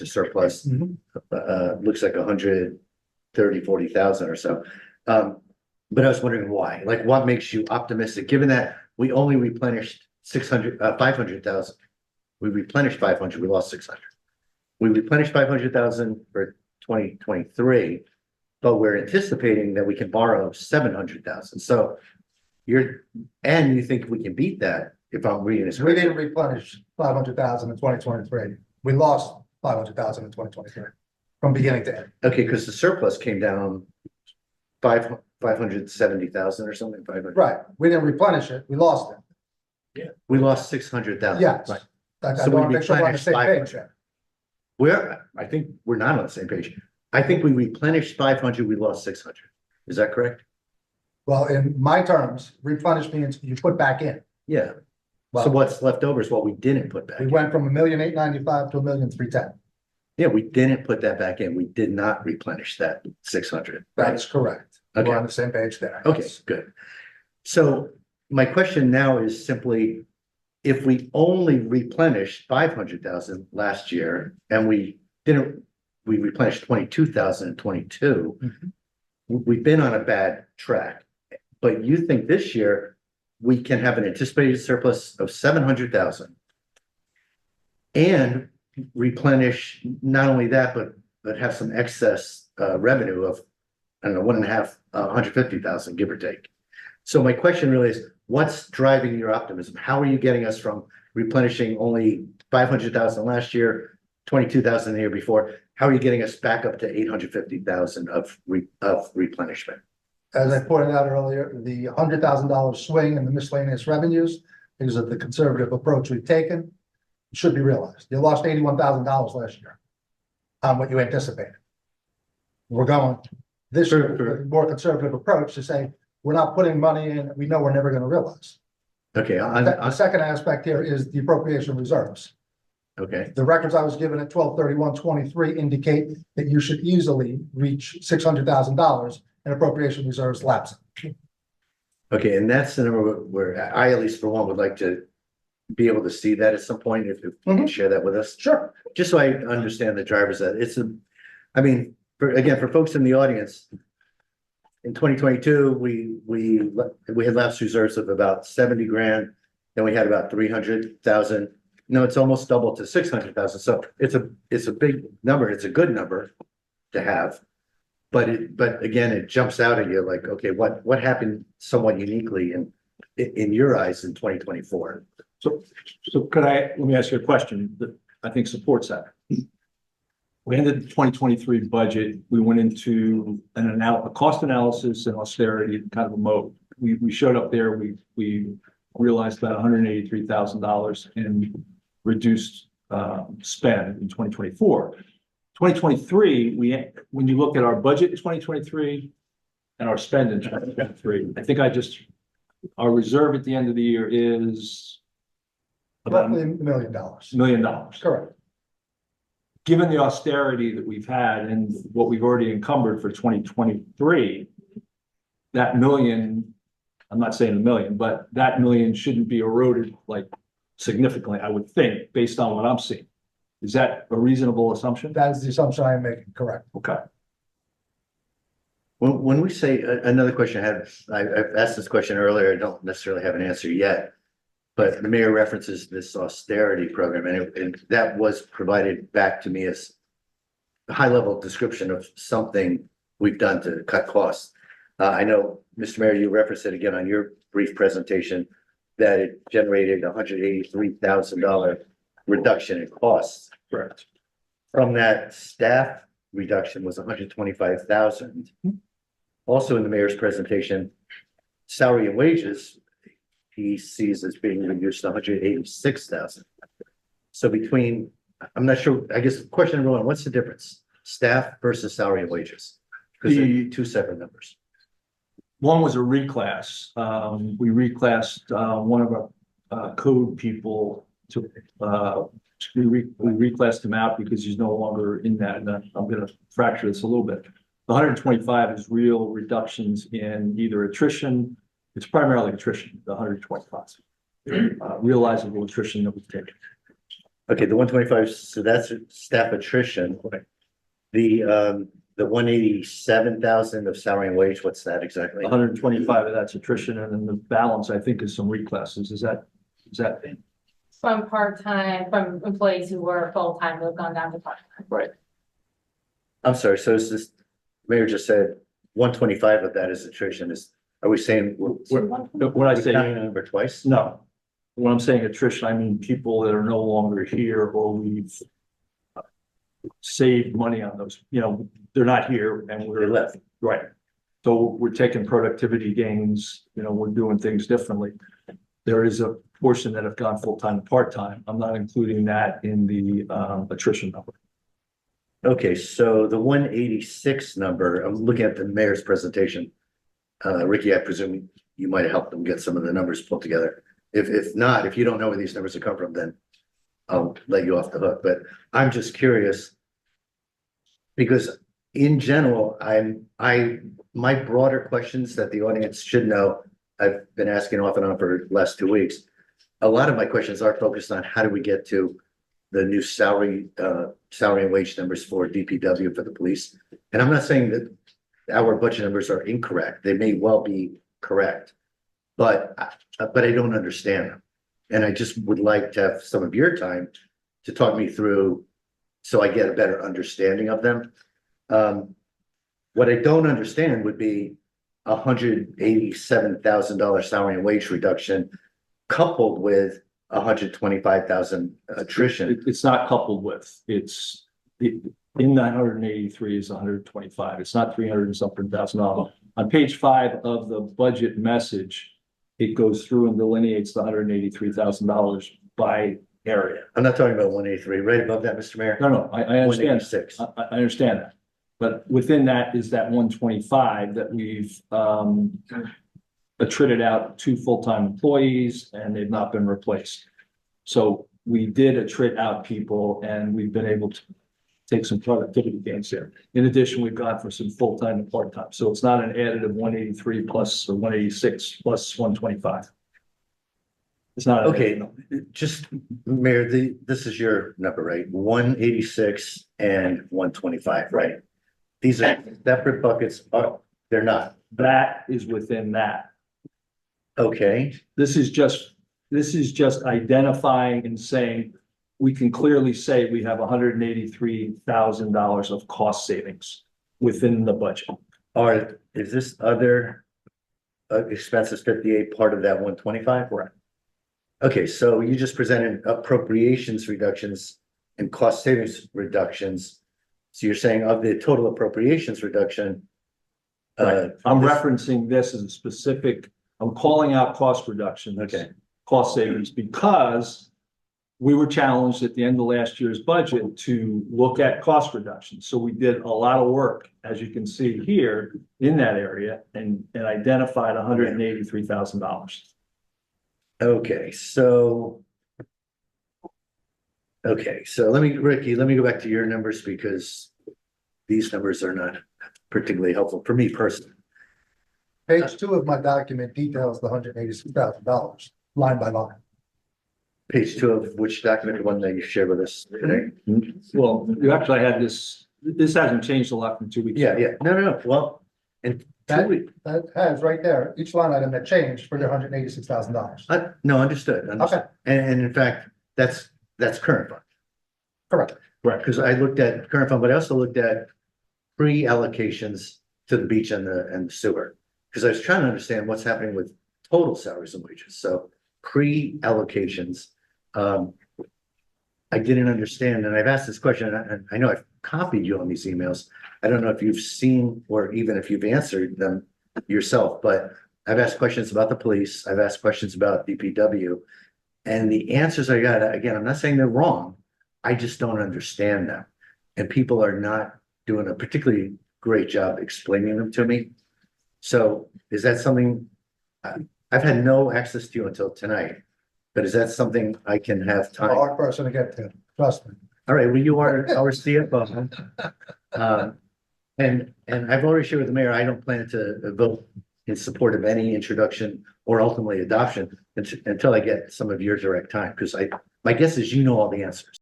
to surplus. Looks like 130,000-140,000 or so. But I was wondering why, like what makes you optimistic, given that we only replenished 500,000. We replenished 500, we lost 600. We replenished 500,000 for 2023, but we're anticipating that we can borrow 700,000. So you think we can beat that if I'm reading this We correctly? didn't replenish 500,000 in 2023. We lost 500,000 in 2023 from beginning to end. Okay, because the surplus came down 570,000 or something, 500. Right. We didn't replenish it. We lost it. We lost 600,000. Yes. Right. I So want we to make sure we're on the replenished same 500. page here. I think we're not on the same page. I think we replenished 500, we lost 600. Is that correct? Well, in my terms, replenish means you put back in. Yeah. Well, So what's left over is what we didn't put back we in. went from 1,895,000 to 1,310,000. Yeah, we didn't put that back in. We did not replenish that 600. That's correct. Okay. We're on the same page there. Okay, good. So my question now is simply, if we only replenished 500,000 last year and we replenished 22,000 in 22, we've been on a bad track. But you think this year we can have an anticipated surplus of 700,000 and replenish not only that, but have some excess revenue of, I don't know, 150,000, give or take. So my question really is, what's driving your optimism? How are you getting us from replenishing only 500,000 last year, 22,000 the year before? How are you getting us back up to 850,000 of replenishment? As I pointed out earlier, the $100,000 swing in the miscellaneous revenues because of the conservative approach we've taken should be realized. You lost $81,000 last year on what you anticipated. We're going this year with a more conservative approach to say, we're not putting money in that we know we're never going to realize. Okay, The second aspect here is the appropriation reserves. okay, The records I was given at 12/31/23 indicate that you should easily reach $600,000 in appropriation reserves lapsing. okay, and that's the number where I, at least for one, would like to be able to see that at some point, if you can share that with us. Sure. Just so I understand the drivers of it. I mean, for folks in the audience, in 2022, we had lapse reserves of about 70 grand, then we had about 300,000. No, it's almost double to 600,000. So it's a big number. It's a good number to have. But again, it jumps out at you like, okay, what happened somewhat uniquely in your eyes in 2024? So let me ask you a question that I think supports that. We ended the 2023 budget. We went into a cost analysis and austerity kind of a mode. We showed up there. We realized about $183,000 in reduced spend in 2024. 2023, when you look at our budget in 2023 and our spend in 2023, I think our reserve at the end of the year is about Roughly $1 million. $1 million. Correct. Given the austerity that we've had and what we've already encumbered for 2023, that million, I'm not saying $1 million, but that million shouldn't be eroded like significantly, I would think, based on what I'm seeing. Is that a reasonable assumption? That is the assumption I am making, correct. Okay. When we say another question, I've asked this question earlier. I don't necessarily have an answer yet, but the mayor references this austerity program, and that was provided back to me as a high-level description of something we've done to cut costs. I know, Mr. Mayor, you referenced it again on your brief presentation that it generated $183,000 reduction in costs. Correct. From that, staff reduction was 125,000. Also in the mayor's presentation, salary and wages, he sees as being reduced to 186,000. So I'm not sure, I guess, question number one, what's the difference? Staff versus salary and wages? Because they're two separate numbers. One was a reclass. We reclassed one of our code people to we reclassed him out because he's no longer in that. And I'm going to fracture this a little bit. The 125 is real reductions in either attrition. It's primarily attrition, the 125, realizable attrition that we've taken. Okay, the 125, so that's staff attrition. The 187,000 of salary and wage, what's that exactly? 125 of that's attrition, and then the balance, I think, is some reclasses. Is that? From part-time, from employees who were full-time, who have gone down to part-time. Right. I'm sorry, so is this, Mayor just said 125 of that is attrition, are we saying? What I say, Counting the number twice? no. When I'm saying attrition, I mean people that are no longer here, or we've saved money on those, they're not here and They we're left. right. So we're taking productivity gains, we're doing things differently. There is a portion that have gone full-time to part-time. I'm not including that in the attrition number. Okay, so the 186 number, I'm looking at the mayor's presentation. Ricky, I presume you might have helped them get some of the numbers pulled together. If not, if you don't know where these numbers have come from, then I'll let you off the hook, but I'm just curious. Because in general, my broader questions that the audience should know, I've been asking off and on for the last 2 weeks. A lot of my questions are focused on how do we get to the new salary and wage numbers for DPW for the police. And I'm not saying that our budget numbers are incorrect. They may well be correct, but I don't understand them. And I just would like to have some of your time to talk me through so I get a better understanding of them. What I don't understand would be $187,000 salary and wage reduction coupled with 125,000 attrition. It's not coupled with, it's in the 183 is 125. It's not 300 and something thousand dollars. On page 5 of the budget message, it goes through and delineates the $183,000 by area. I'm not talking about 183, right above that, Mr. Mayor? No, I understand. 186. I understand that. But within that is that 125 that we've attrited out 2 full-time employees and they've not been replaced. So we did attrit out people and we've been able to take some productivity gains there. In addition, we've gone for some full-time and part-time. So it's not an additive 183 plus or 186 plus 125. It's not. Okay, just Mayor, this is your number, right? 186 and 125, right? These are separate buckets. Oh, they're not. That is within that. Okay, This is just identifying and saying, we can clearly say we have $183,000 of cost savings within the budget. is this other expenses 58 part of that 125? Correct. Okay, so you just presented appropriations reductions and cost savings reductions. So you're saying of the total appropriations reduction. Right. I'm referencing this as a specific, I'm calling out cost reductions. Okay. Cost savings, because we were challenged at the end of last year's budget to look at cost reductions. So we did a lot of work, as you can see here, in that area and identified $183,000. Okay, so. Okay, so Ricky, let me go back to your numbers because these numbers are not particularly helpful for me personally. Page 2 of my document details the $186,000 line by line. Page 2 of which document, the one that you shared with us today? Well, you actually had this hasn't changed a lot from 2 weeks. Yeah, ago. yeah, no, well, and That has right there, each line item that changed for their $186,000. no, understood. Okay, And in fact, that's current fund. correct. Right. Because I looked at current fund, but I also looked at pre-allocations to the beach and the sewer. Because I was trying to understand what's happening with total salaries and wages. So pre-allocations, I didn't understand, and I've asked this question, and I know I've copied you on these emails. I don't know if you've seen or even if you've answered them yourself, but I've asked questions about the police. I've asked questions about DPW. And the answers I got, again, I'm not saying they're wrong. I just don't understand them. And people are not doing a particularly great job explaining them to me. So is that something, I've had no access to you until tonight, but is that something I can have A time? hard person to get to, trust me. All right, well, you are our CFO. And I've already shared with the mayor, I don't plan to vote in support of any introduction or ultimately adoption until I get some of your direct time, because my guess is you know all the answers.